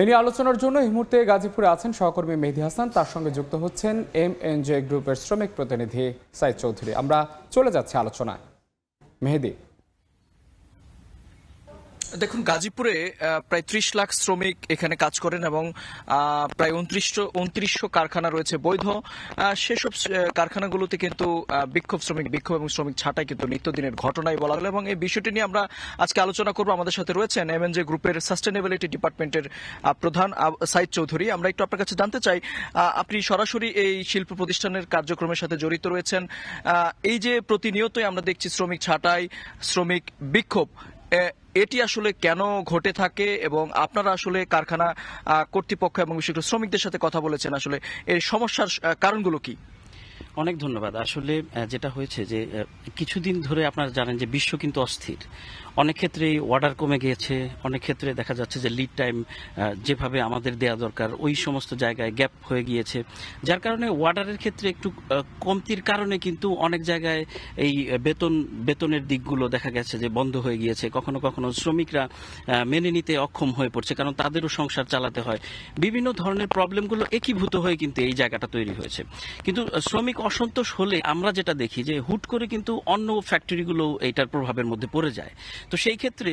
এ নিয়ে আলোচনার জন্য এই মুহূর্তে গাজীপুরে আছেন সহকর্মী মেহেদী হাসান, তার সঙ্গে যুক্ত হচ্ছেন MNJ গ্রুপের শ্রমিক প্রতিনিধি সাইদ চৌধুরী। আমরা চলে যাচ্ছি আলোচনায়। মেহেদী, দেখুন, গাজীপুরে প্রায় 30 লাখ শ্রমিক এখানে কাজ করেন এবং প্রায় 2900 কারখানা রয়েছে বৈধ। সেসব কারখানাগুলোতে কিন্তু বিক্ষোভ এবং শ্রমিক ছাঁটাই কিন্তু নিত্যদিনের ঘটনাই বলা হলো, এবং এই বিষয়টি নিয়ে আমরা আজকে আলোচনা করব। আমাদের সাথে রয়েছেন MNJ গ্রুপের সাস্টেনেবিলিটি ডিপার্টমেন্টের প্রধান সাইদ চৌধুরী। আমরা একটু আপনার কাছে জানতে চাই, আপনি সরাসরি এই শিল্প প্রতিষ্ঠানের কার্যক্রমের সাথে জড়িত রয়েছেন। এই যে প্রতিনিয়তই আমরা দেখছি শ্রমিক ছাঁটাই, শ্রমিক বিক্ষোভ, এটি আসলে কেন ঘটে থাকে এবং আপনারা আসলে কারখানা কর্তৃপক্ষ এবং বিশেষ করে শ্রমিকদের সাথে কথা বলেছেন, আসলে এই সমস্যার কারণগুলো কি? অনেক ধন্যবাদ। আসলে যেটা হয়েছে যে কিছুদিন ধরে আপনারা জানেন যে বিশ্ব কিন্তু অস্থির। অনেক ক্ষেত্রেই অর্ডার কমে গিয়েছে, অনেক ক্ষেত্রে দেখা যাচ্ছে যে লিড টাইম যেভাবে আমাদের দেয়া দরকার ওই সমস্ত জায়গায় গ্যাপ হয়ে গিয়েছে, যার কারণে অর্ডারের ক্ষেত্রে একটু কমতির কারণে কিন্তু অনেক জায়গায় এই বেতনের দিকগুলো দেখা গেছে যে বন্ধ হয়ে গিয়েছে। কখনো কখনো শ্রমিকরা মেনে নিতে অক্ষম হয়ে পড়ছে, কারণ তাদেরও সংসার চালাতে হয়। বিভিন্ন ধরনের প্রবলেমগুলো একীভূত হয়ে কিন্তু এই জায়গাটা তৈরি হয়েছে। কিন্তু শ্রমিক অসন্তোষ হলে আমরা যেটা দেখি যে হুট করে কিন্তু অন্য ফ্যাক্টরিগুলো এইটার প্রভাবের মধ্যে পড়ে যায়। তো সেই ক্ষেত্রে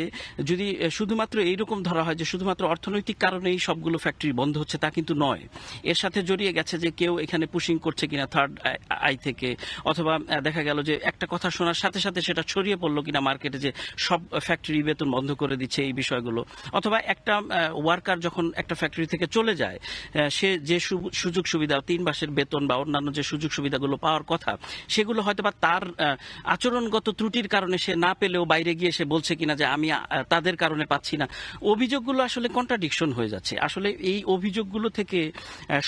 যদি শুধুমাত্র এইরকম ধরা হয় যে শুধুমাত্র অর্থনৈতিক কারণেই সবগুলো ফ্যাক্টরি বন্ধ হচ্ছে, তা কিন্তু নয়। এর সাথে জড়িয়ে গেছে যে কেউ এখানে পুশিং করছে কিনা থার্ড আই থেকে, অথবা দেখা গেল যে একটা কথা শোনার সাথে সাথে সেটা ছড়িয়ে পড়লো কিনা মার্কেটে যে সব ফ্যাক্টরি বেতন বন্ধ করে দিচ্ছে, এই বিষয়গুলো। অথবা একটা ওয়ার্কার যখন একটা ফ্যাক্টরি থেকে চলে যায়, সে যে সুযোগ সুবিধা 3 মাসের বেতন বা অন্যান্য যে সুযোগ সুবিধাগুলো পাওয়ার কথা, সেগুলো হয়তো বা তার আচরণগত ত্রুটির কারণে সে না পেলেও বাইরে গিয়ে সে বলছে কিনা যে আমি তাদের কারণে পাচ্ছি না। অভিযোগগুলো আসলে কন্ট্রাডিকশন হয়ে যাচ্ছে। আসলে এই অভিযোগগুলো থেকে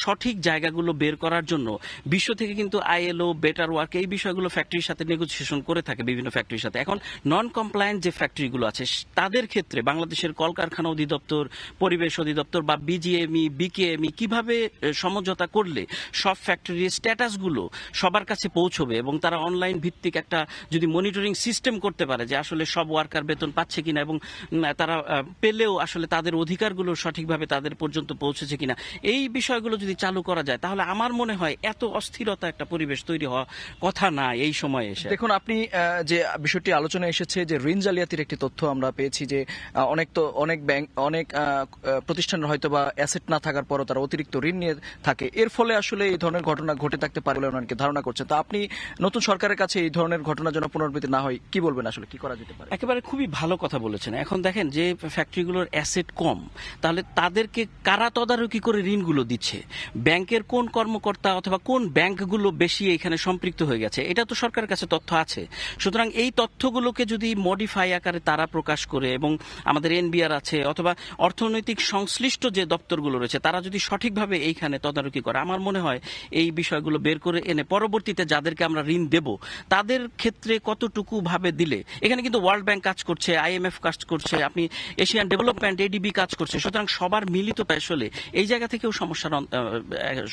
সঠিক জায়গাগুলো বের করার জন্য বিশ্ব থেকে কিন্তু ILO, বেটার ওয়ার্ক, এই বিষয়গুলো ফ্যাক্টরির সাথে নেগোসিয়েশন করে থাকে বিভিন্ন ফ্যাক্টরির সাথে। এখন নন কমপ্লায়েন্ট যে ফ্যাক্টরিগুলো আছে তাদের ক্ষেত্রে বাংলাদেশের কলকারখানা অধিদপ্তর, পরিবেশ অধিদপ্তর বা BGME, BKME কিভাবে সমঝোতা করলে সব ফ্যাক্টরির স্ট্যাটাসগুলো সবার কাছে পৌঁছবে এবং তারা অনলাইন ভিত্তিক একটা যদি মনিটরিং সিস্টেম করতে পারে যে আসলে সব ওয়ার্কার বেতন পাচ্ছে কিনা এবং তারা পেলেও আসলে তাদের অধিকারগুলো সঠিকভাবে তাদের পর্যন্ত পৌঁছেছে কিনা, এই বিষয়গুলো যদি চালু করা যায় তাহলে আমার মনে হয় এত অস্থিরতা একটা পরিবেশ তৈরি হওয়া কথা না এই সময়ে এসে। দেখুন, আপনি যে বিষয়টি আলোচনায় এসেছে যে ঋণ জালিয়াতির একটি তথ্য আমরা পেয়েছি যে অনেক ব্যাংক, অনেক প্রতিষ্ঠানের হয়তো বা অ্যাসেট না থাকার পরও তারা অতিরিক্ত ঋণ নিয়ে থাকে। এর ফলে আসলে এই ধরনের ঘটনা ঘটে থাকতে পারে বলে অনেকে ধারণা করছে। তো আপনি নতুন সরকারের কাছে এই ধরনের ঘটনা যেন পুনরাবৃত্তি না হয় কি বলবেন, আসলে কি করা যেতে পারে? একেবারে খুবই ভালো কথা বলেছেন। এখন দেখেন যে ফ্যাক্টরিগুলোর অ্যাসেট কম, তাহলে তাদেরকে কারা তদারকি করে ঋণগুলো দিচ্ছে, ব্যাংকের কোন কর্মকর্তা অথবা কোন ব্যাংকগুলো বেশি এখানে সম্পৃক্ত হয়ে গেছে, এটা তো সরকারের কাছে তথ্য আছে। সুতরাং এই তথ্যগুলোকে যদি মডিফাই আকারে তারা প্রকাশ করে এবং আমাদের NBR আছে অথবা অর্থনৈতিক সংশ্লিষ্ট যে দপ্তরগুলো রয়েছে তারা যদি সঠিকভাবে এইখানে তদারকি করে, আমার মনে হয় এই বিষয়গুলো বের করে এনে পরবর্তীতে যাদেরকে আমরা ঋণ দেব তাদের ক্ষেত্রে কতটুকু ভাবে দিলে, এখানে কিন্তু ওয়ার্ল্ড ব্যাংক কাজ করছে, IMF কাজ করছে, আপনি এশিয়ান ডেভেলপমেন্ট ADB কাজ করছে। সুতরাং সবার মিলিত আসলে এই জায়গা থেকেও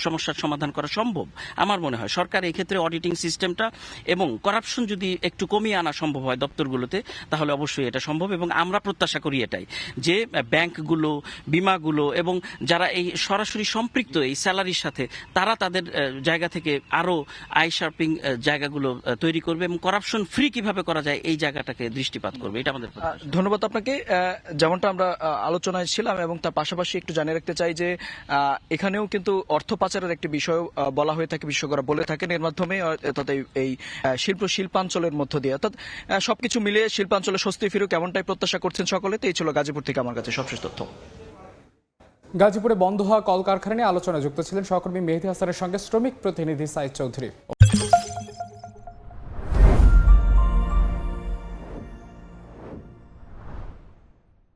সমস্যার সমাধান করা সম্ভব। আমার মনে হয় সরকার এই ক্ষেত্রে অডিটিং সিস্টেমটা এবং করাপশন যদি একটু কমিয়ে আনা সম্ভব হয় দপ্তরগুলোতে, তাহলে অবশ্যই এটা সম্ভব। এবং আমরা প্রত্যাশা করি এটাই যে ব্যাংকগুলো, বিমাগুলো এবং যারা এই সরাসরি সম্পৃক্ত এই স্যালারির সাথে, তারা তাদের জায়গা থেকে আরো আই শার্পিং জায়গাগুলো তৈরি করবে এবং করাপশন ফ্রি কিভাবে করা যায় এই জায়গাটাকে দৃষ্টিপাত করবে। এটা আমাদের ধন্যবাদ আপনাকে। যেমনটা আমরা আলোচনায় ছিলাম এবং তার পাশাপাশি একটু জানিয়ে রাখতে চাই যে এখানেও কিন্তু অর্থ পাচারের একটি বিষয় বলা হয়ে থাকে, বিশেষজ্ঞরা বলে থাকেন এর মাধ্যমে, অর্থাৎ এই শিল্পাঞ্চলের মধ্য দিয়ে, অর্থাৎ সবকিছু মিলিয়ে শিল্পাঞ্চলে স্বস্তি ফিরুক এমনটাই প্রত্যাশা করছেন সকলে। তো এই ছিল গাজীপুর থেকে আমার কাছে সবশেষ তথ্য। গাজীপুরে বন্ধ হওয়া কলকারখানা নিয়ে আলোচনায় যুক্ত ছিলেন সহকর্মী মেহেদী হাসানের সঙ্গে শ্রমিক প্রতিনিধি সাইদ চৌধুরী।